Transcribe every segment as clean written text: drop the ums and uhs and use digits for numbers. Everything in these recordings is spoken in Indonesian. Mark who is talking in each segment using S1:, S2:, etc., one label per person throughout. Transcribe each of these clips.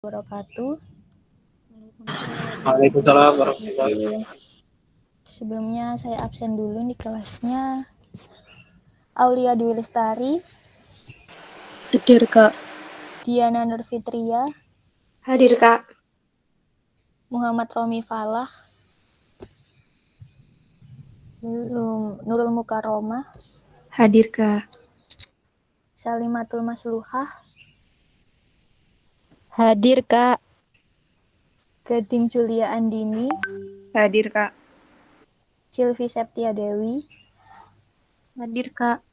S1: Wabarakatuh.
S2: Waalaikumsalam warahmatullahi wabarakatuh.
S1: Sebelumnya saya absen dulu di kelasnya. Aulia Dwi Lestari,
S3: Hadir, Kak.
S1: Diana Nurfitria,
S3: Hadir, Kak.
S1: Muhammad Romi Falah, Nurul Mukaromah,
S3: Hadir, Kak.
S1: Salimatul Masluhah,
S4: Hadir, Kak.
S1: Gading Julia Andini,
S3: Hadir, Kak.
S1: Silvi Septia Dewi,
S3: Hadir, Kak.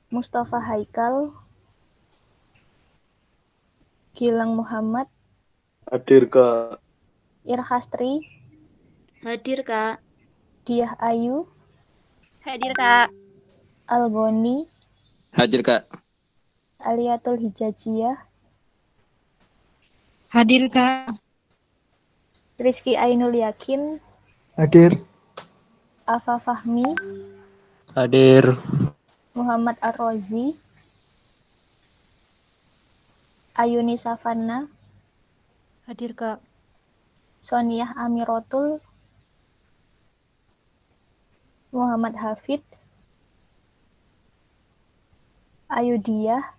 S1: Mustafa Haikal, Gilang Muhammad,
S2: Hadir, Kak.
S1: Irhastri,
S3: Hadir, Kak.
S1: Diah Ayu,
S3: Hadir, Kak.
S1: Algoni,
S5: Hadir, Kak.
S1: Aliatul Hijajiyah,
S4: Hadir, Kak.
S1: Rizky Ainul Yakin,
S6: Hadir.
S1: Afa Fahmi,
S2: Hadir.
S1: Muhammad Ar-Rozi, Ayuni Savanna,
S3: Hadir, Kak.
S1: Soniah Amirotul, Muhammad Hafid, Ayudiyah,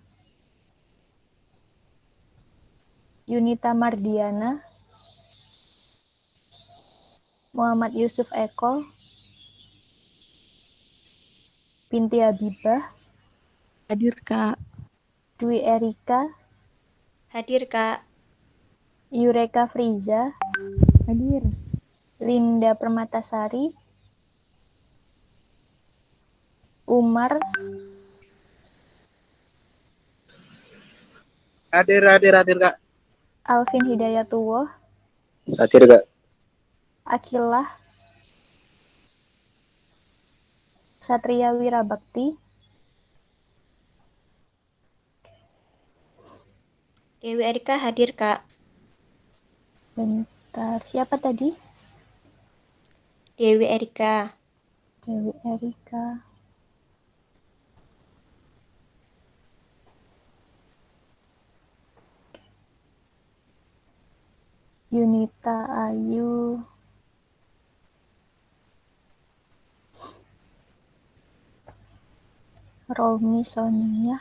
S1: Yunita Mardiana, Muhammad Yusuf Eko, Binti Habibah,
S4: Hadir, Kak.
S1: Dwi Erika,
S3: Hadir, Kak.
S1: Yureka Friza,
S4: Hadir.
S1: Linda Permatasari, Umar,
S2: Hadir, Kak.
S1: Alvin Hidayatullah,
S5: Hadir, Kak.
S1: Akilah, Satria Wirabakti,
S3: Dewi Erika hadir, Kak.
S1: bentar, siapa tadi?
S3: Dewi Erika.
S1: Dewi Erika, Yunita Ayu, Romi Sonia,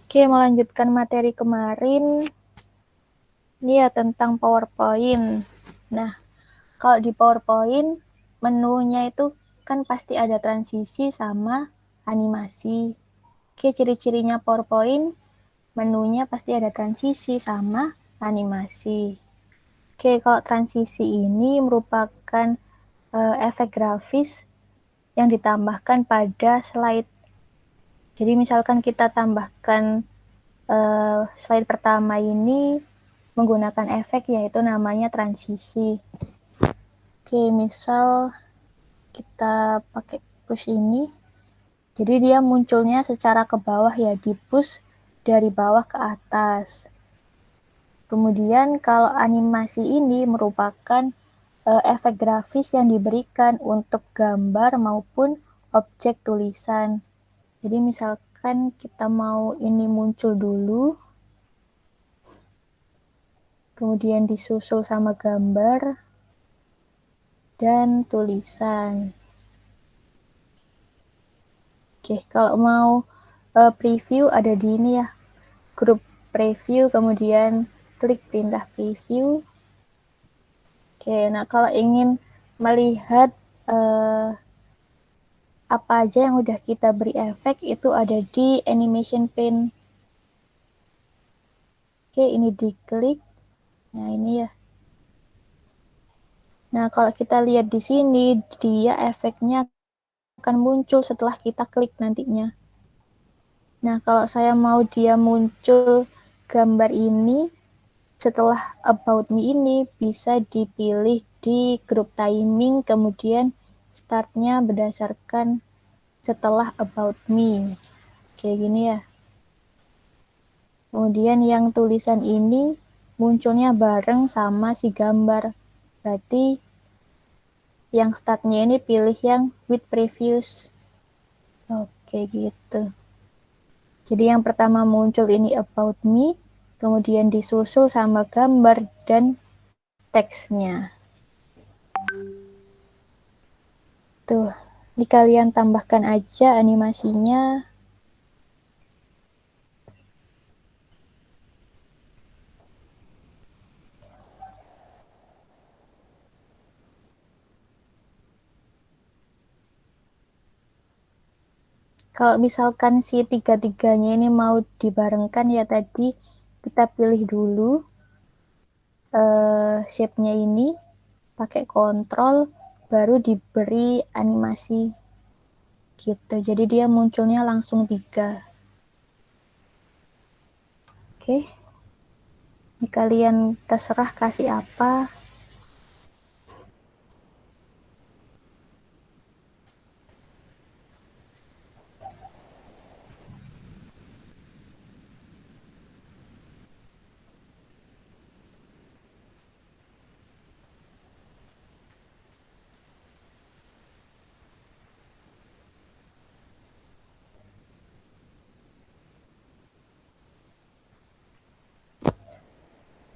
S1: Oke, melanjutkan materi kemarin. Ini ya tentang PowerPoint. Nah, kalau di PowerPoint, menunya itu kan pasti ada transisi sama animasi. Oke, ciri-cirinya PowerPoint, menunya pasti ada transisi sama animasi. Oke, kalau transisi ini merupakan efek grafis yang ditambahkan pada slide. Jadi misalkan kita tambahkan slide pertama ini menggunakan efek yaitu namanya transisi. Oke, misal kita pakai push ini, jadi dia munculnya secara ke bawah ya, di push dari bawah ke atas. Kemudian kalau animasi ini merupakan efek grafis yang diberikan untuk gambar maupun objek tulisan. Jadi misalkan kita mau ini muncul dulu, kemudian disusul sama gambar dan tulisan. Oke, kalau mau preview ada di ini ya, grup preview, kemudian klik perintah preview. Oke, nah kalau ingin melihat apa aja yang udah kita beri efek itu ada di animation pane. Oke, ini diklik. Nah, ini ya. Nah, kalau kita lihat di sini, dia efeknya akan muncul setelah kita klik nantinya. Nah, kalau saya mau dia muncul gambar ini, setelah About Me ini bisa dipilih di grup timing, kemudian startnya berdasarkan setelah About Me. Kayak gini ya. Kemudian yang tulisan ini munculnya bareng sama si gambar. Berarti yang startnya ini pilih yang with previous. Oke, gitu. Jadi yang pertama muncul ini about me, kemudian disusul sama gambar dan teksnya. Tuh, ini kalian tambahkan aja animasinya. Kalau misalkan si tiga-tiganya ini mau dibarengkan ya tadi, kita pilih dulu shape-nya ini, pakai kontrol, baru diberi animasi. Gitu, jadi dia munculnya langsung 3. Oke, ini kalian terserah kasih apa.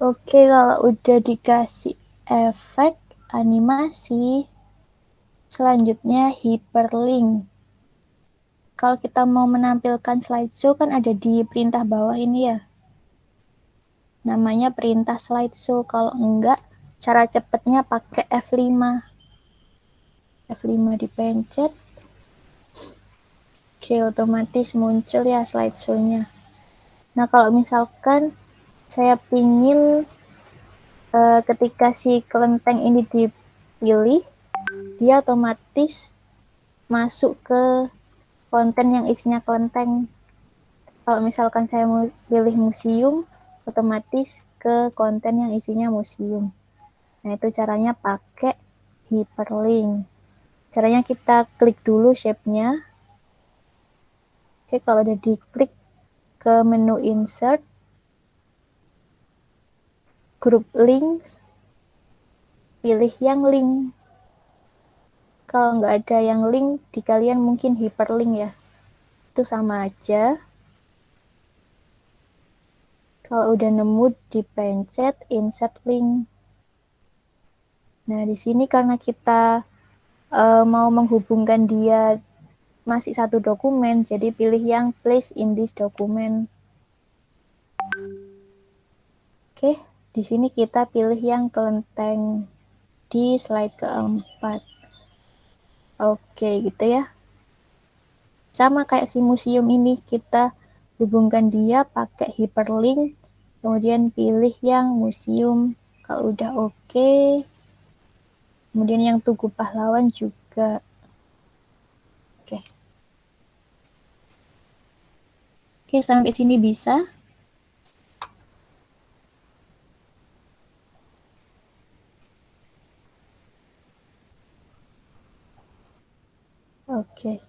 S1: Oke, kalau udah dikasih efek animasi, selanjutnya hyperlink. Kalau kita mau menampilkan slideshow kan ada di perintah bawah ini ya. Namanya perintah slideshow. Kalau enggak, cara cepatnya pakai F5. F5 dipencet. Oke, otomatis muncul ya slideshow-nya. Nah, kalau misalkan saya pingin ketika si kelenteng ini dipilih, dia otomatis masuk ke konten yang isinya kelenteng. Kalau misalkan saya mau pilih museum, otomatis ke konten yang isinya museum. Nah, itu caranya pakai hyperlink. Caranya kita klik dulu shape-nya. Oke, kalau udah diklik ke menu insert, group links, pilih yang link. Kalau nggak ada yang link, di kalian mungkin hyperlink ya. Itu sama aja. Kalau udah nemu, dipencet insert link. Nah, di sini karena kita mau menghubungkan dia masih satu dokumen, jadi pilih yang place in this document. Oke, di sini kita pilih yang kelenteng di slide keempat. Oke, gitu ya. Sama kayak si museum ini, kita hubungkan dia pakai hyperlink, kemudian pilih yang museum. Kalau udah oke, kemudian yang Tugu Pahlawan juga. Oke. Oke, sampai sini bisa. Oke.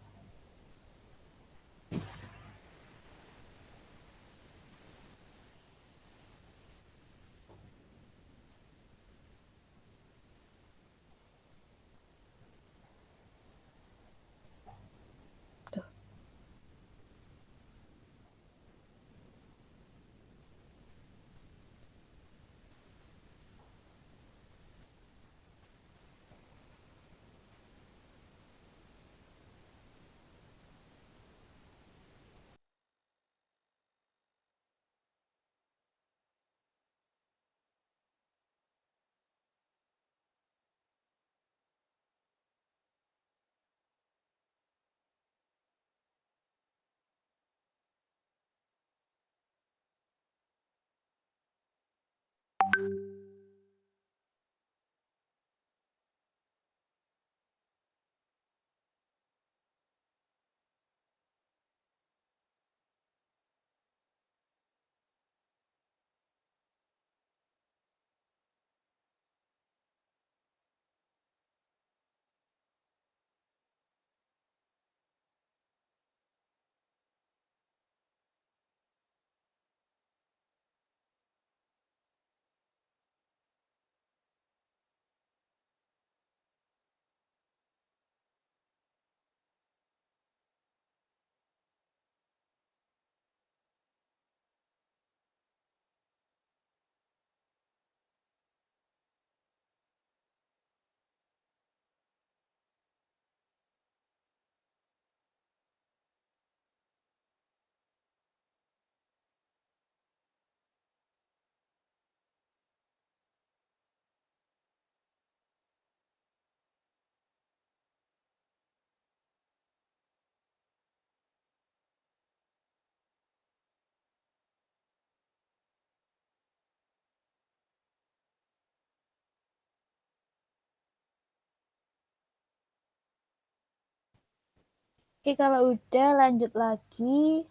S1: Oke, kalau udah lanjut lagi.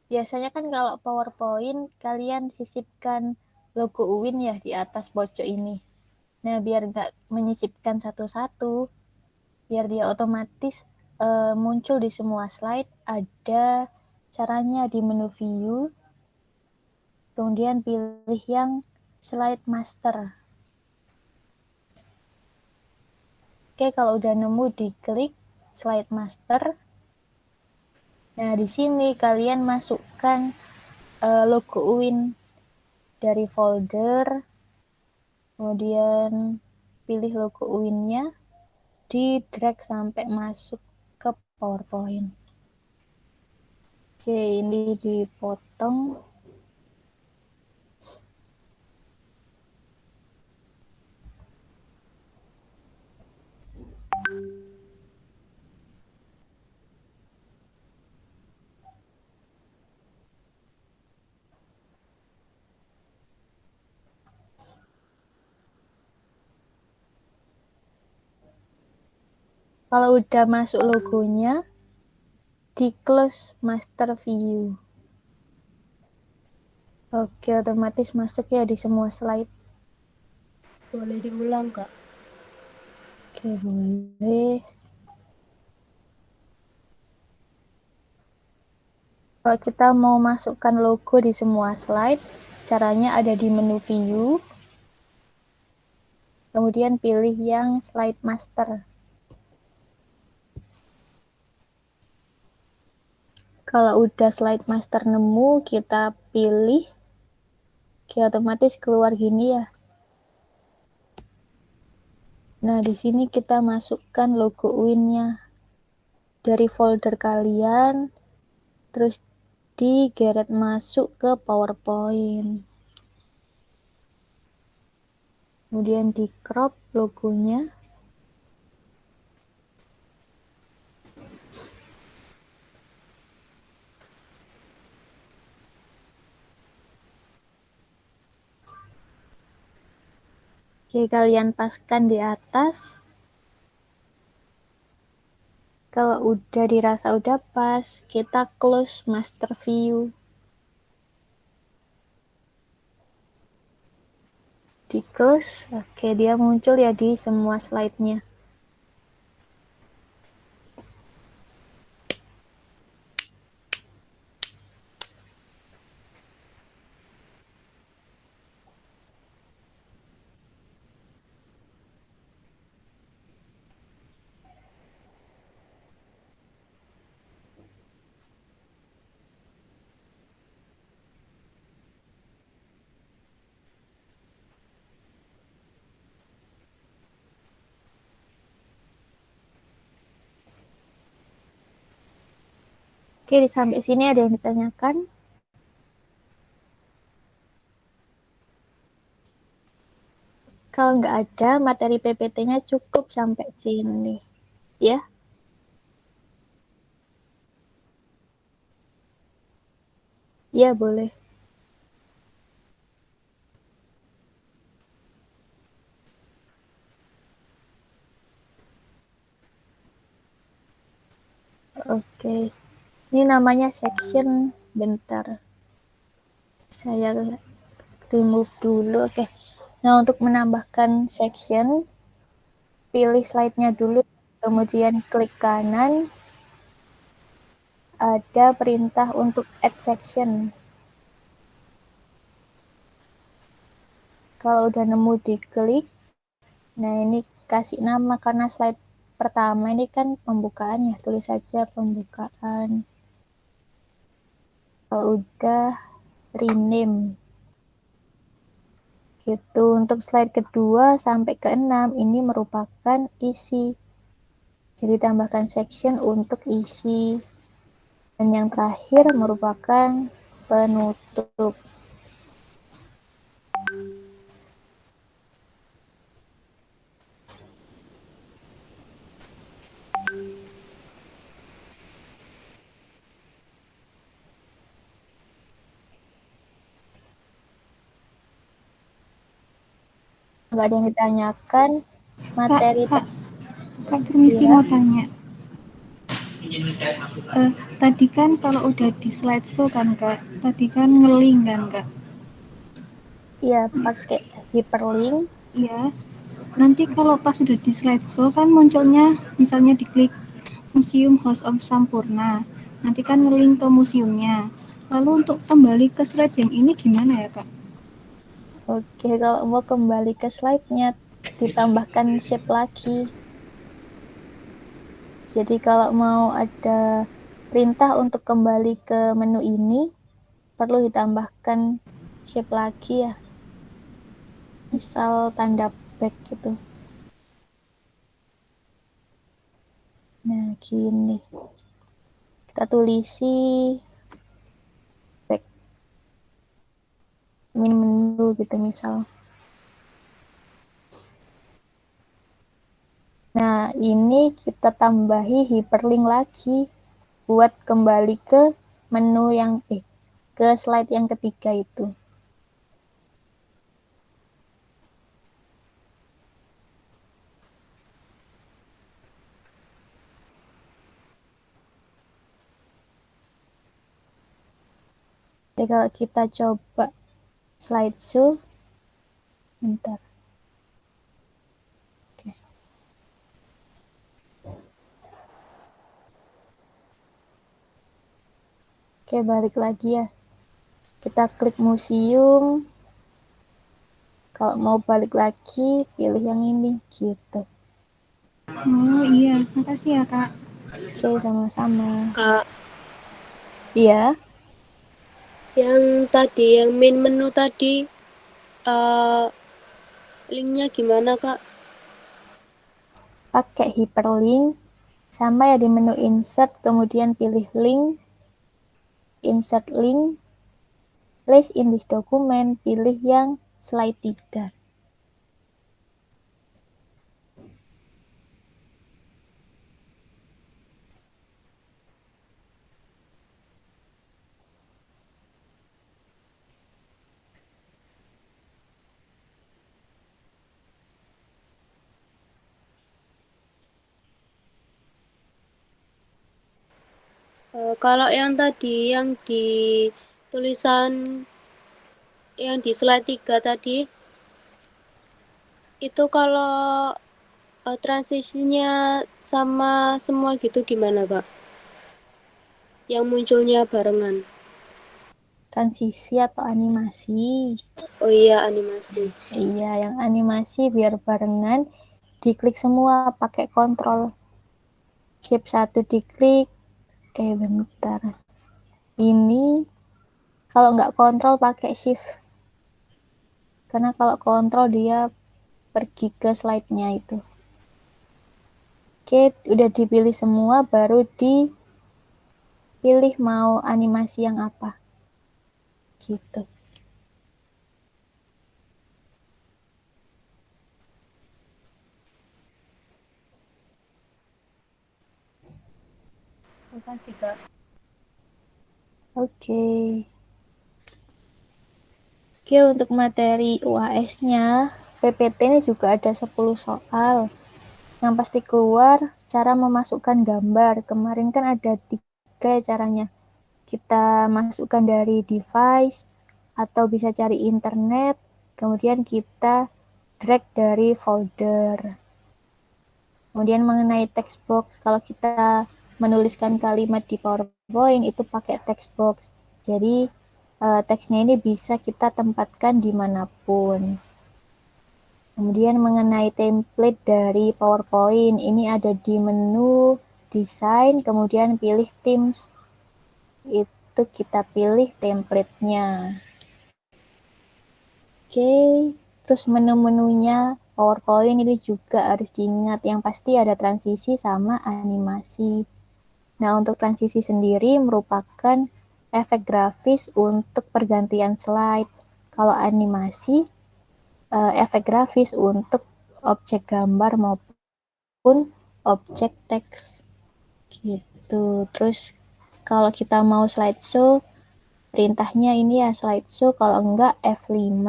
S1: Biasanya kan kalau PowerPoint kalian sisipkan logo UIN ya di atas pojok ini. Nah, biar nggak menyisipkan satu-satu, biar dia otomatis muncul di semua slide, ada caranya di menu view, kemudian pilih yang slide master. Oke, kalau udah nemu, diklik slide master. Nah, di sini kalian masukkan logo UIN dari folder, kemudian pilih logo UIN-nya, di drag sampai masuk ke PowerPoint. Oke, ini dipotong. Kalau udah masuk logonya, di close master view. Oke, otomatis masuk ya di semua slide.
S3: Boleh diulang, Kak?
S1: Oke, boleh. Kalau kita mau masukkan logo di semua slide, caranya ada di menu view, kemudian pilih yang slide master. Kalau udah slide master nemu, kita pilih. Oke, otomatis keluar gini ya. Nah, di sini kita masukkan logo UIN-nya dari folder kalian, terus digeret masuk ke PowerPoint. Kemudian di crop logonya. Oke, kalian paskan di atas. Kalau udah dirasa udah pas, kita close master view. Di close, oke, dia muncul ya di semua slide-nya. Oke, sampai sini ada yang ditanyakan? Kalau nggak ada, materi PPT-nya cukup sampai sini. Ya. Ya, boleh. Oke. Ini namanya section. Bentar. Saya remove dulu. Oke. Nah, untuk menambahkan section, pilih slide-nya dulu, kemudian klik kanan. Ada perintah untuk add section. Kalau udah nemu, diklik. Nah, ini kasih nama karena slide pertama ini kan pembukaan ya, tulis saja pembukaan. Kalau udah, rename. Gitu. Untuk slide kedua sampai ke-6 ini merupakan isi. Jadi tambahkan section untuk isi. Dan yang terakhir merupakan penutup. Nggak ada yang ditanyakan. Materi
S4: Kak, permisi
S1: ya.
S4: mau tanya. Tadi kan kalau udah di slideshow kan Kak, tadi kan ngeling kan Kak.
S1: Iya, pakai hyperlink.
S4: Iya, nanti kalau pas udah di slideshow kan munculnya misalnya diklik Museum House of Sampurna. Nanti kan ngeling ke museumnya. Lalu untuk kembali ke slide yang ini gimana ya Kak?
S1: Oke, kalau mau kembali ke slide-nya, ditambahkan shape lagi. Jadi kalau mau ada perintah untuk kembali ke menu ini, perlu ditambahkan shape lagi ya. Misal tanda back gitu. Nah, gini. Kita tulisi back menu gitu misal. Nah, ini kita tambahi hyperlink lagi buat kembali ke menu yang ke slide yang ketiga itu. Jadi kalau kita coba slideshow, bentar. Oke, balik lagi ya. Kita klik museum. Kalau mau balik lagi, pilih yang ini, gitu.
S4: Oh iya, makasih ya Kak.
S1: Oke, sama-sama.
S3: Kak,
S1: Iya,
S3: yang tadi, yang main menu tadi, linknya gimana Kak?
S1: pakai hyperlink. Sama ya di menu insert, kemudian pilih link, insert link, place in this document, pilih yang slide 3.
S3: Kalau yang tadi, yang di tulisan, yang di slide 3 tadi, itu kalau transisinya sama semua gitu gimana Kak? Yang munculnya barengan.
S1: Transisi atau animasi.
S3: Oh iya, animasi.
S1: Iya, yang animasi biar barengan, diklik semua pakai kontrol. Shift 1 diklik, bentar. Ini kalau nggak kontrol pakai shift. Karena kalau kontrol dia pergi ke slide-nya itu. Oke, udah dipilih semua, baru dipilih mau animasi yang apa. Gitu.
S3: Makasih Kak.
S1: Oke, untuk materi UAS-nya, PPT ini juga ada 10 soal. Yang pasti keluar cara memasukkan gambar. Kemarin kan ada 3 caranya. Kita masukkan dari device, atau bisa cari internet, kemudian kita drag dari folder. Kemudian mengenai text box, kalau kita menuliskan kalimat di PowerPoint itu pakai text box. Jadi teksnya ini bisa kita tempatkan dimanapun. Kemudian mengenai template dari PowerPoint, ini ada di menu desain, kemudian pilih themes. Itu kita pilih template-nya. Oke, terus menu-menunya PowerPoint ini juga harus diingat. Yang pasti ada transisi sama animasi. Nah, untuk transisi sendiri merupakan efek grafis untuk pergantian slide. Kalau animasi, efek grafis untuk objek gambar maupun objek teks. Gitu. Terus kalau kita mau slideshow, perintahnya ini ya slideshow, kalau enggak F5.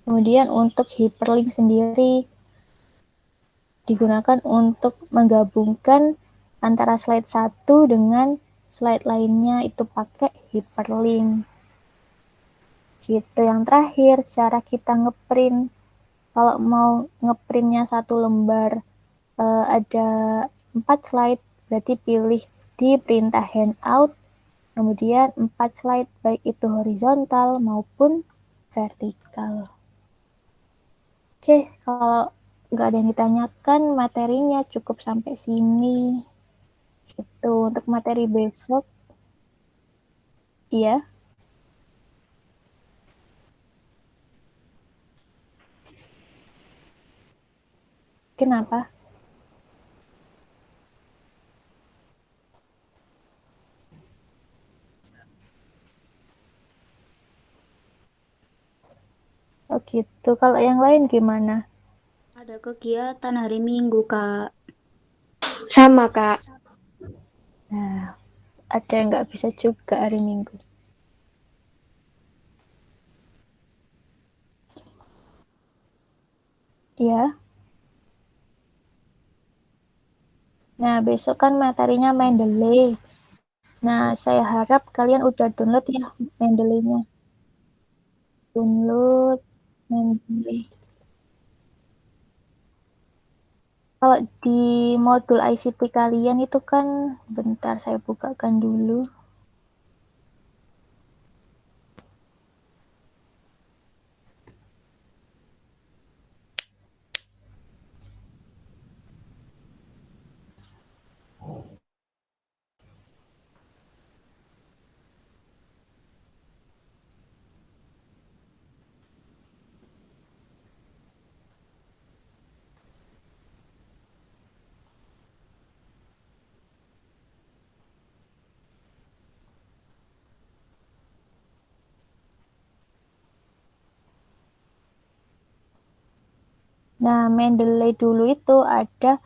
S1: Kemudian untuk hyperlink sendiri digunakan untuk menggabungkan antara slide 1 dengan slide lainnya itu pakai hyperlink. Gitu. Yang terakhir, cara kita ngeprint. Kalau mau ngeprintnya 1 lembar ada 4 slide, berarti pilih di perintah handout, kemudian 4 slide, baik itu horizontal maupun vertikal. Oke, kalau nggak ada yang ditanyakan, materinya cukup sampai sini. Gitu. Untuk materi besok, iya. Kenapa? Oh gitu. Kalau yang lain gimana?
S6: Ada kegiatan hari Minggu, Kak.
S3: Sama, Kak.
S1: Nah, ada yang nggak bisa juga hari Minggu. Ya. Nah, besok kan materinya Mendeley. Nah, saya harap kalian udah download ya Mendeley-nya. Download Mendeley. Kalau di modul ICT kalian itu kan, bentar saya bukakan dulu. Nah, Mendeley dulu itu ada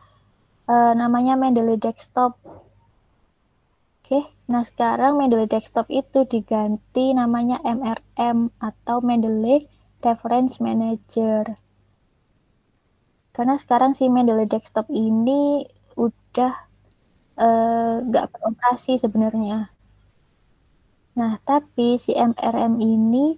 S1: namanya Mendeley Desktop. Oke, nah sekarang Mendeley Desktop itu diganti namanya MRM atau Mendeley Reference Manager. Karena sekarang si Mendeley Desktop ini udah nggak beroperasi sebenarnya. Nah, tapi si MRM ini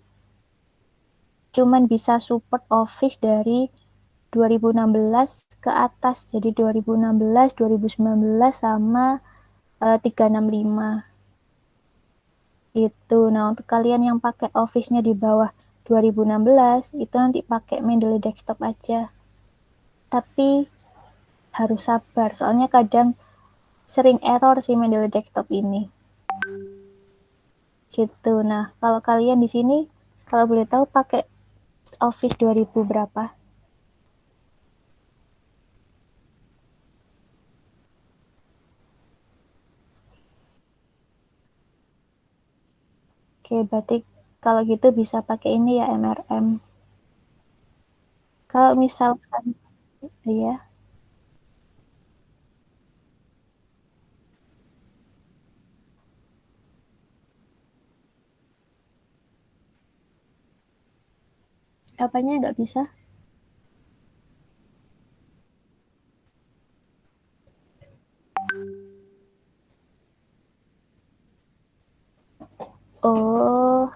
S1: cuman bisa support Office dari 2016 ke atas. Jadi 2016, 2019 sama 365. Itu. Nah, untuk kalian yang pakai Office-nya di bawah 2016, itu nanti pakai Mendeley Desktop aja. Tapi harus sabar, soalnya kadang sering error si Mendeley Desktop ini. Gitu. Nah, kalau kalian di sini, kalau boleh tahu pakai Office 2000 berapa? Oke, berarti kalau gitu bisa pakai ini ya, MRM. Kalau misalkan, iya, apanya nggak bisa? Oh,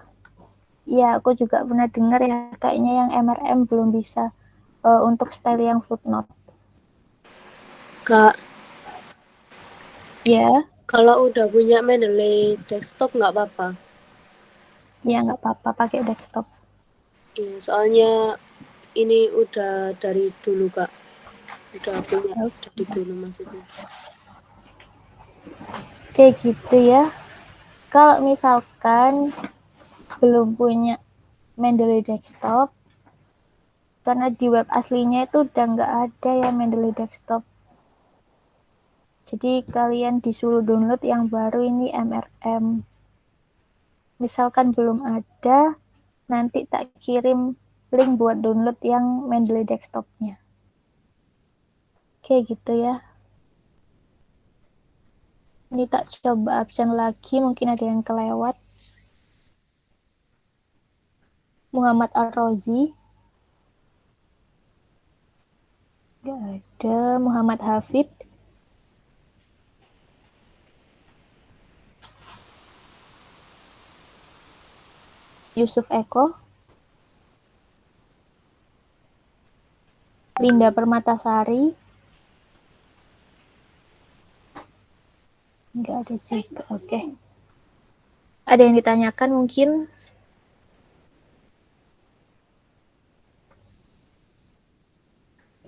S1: ya aku juga pernah dengar ya, kayaknya yang MRM belum bisa untuk style yang footnote.
S3: Kak,
S1: Ya,
S3: kalau udah punya Mendeley Desktop nggak apa-apa.
S1: ya nggak apa-apa pakai desktop.
S3: Iya, soalnya ini udah dari dulu, Kak. Udah punya dari dulu maksudnya.
S1: Kayak gitu ya. Kalau misalkan belum punya Mendeley Desktop, karena di web aslinya itu udah nggak ada ya Mendeley Desktop. Jadi kalian disuruh download yang baru ini MRM. Misalkan belum ada, nanti tak kirim link buat download yang Mendeley Desktop-nya. Oke gitu ya. Ini tak coba absen lagi, mungkin ada yang kelewat. Muhammad Ar-Rozi. Gak ada. Muhammad Hafid. Yusuf Eko, Linda Permatasari, nggak ada juga. Oke. Ada yang ditanyakan mungkin?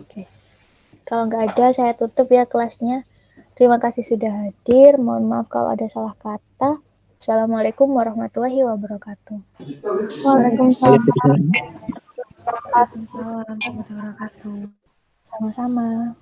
S1: Oke. Kalau nggak ada, saya tutup ya kelasnya. Terima kasih sudah hadir. Mohon maaf kalau ada salah kata. Assalamualaikum warahmatullahi wabarakatuh.
S6: Waalaikumsalam.
S7: Waalaikumsalam warahmatullahi wabarakatuh.
S1: Sama-sama.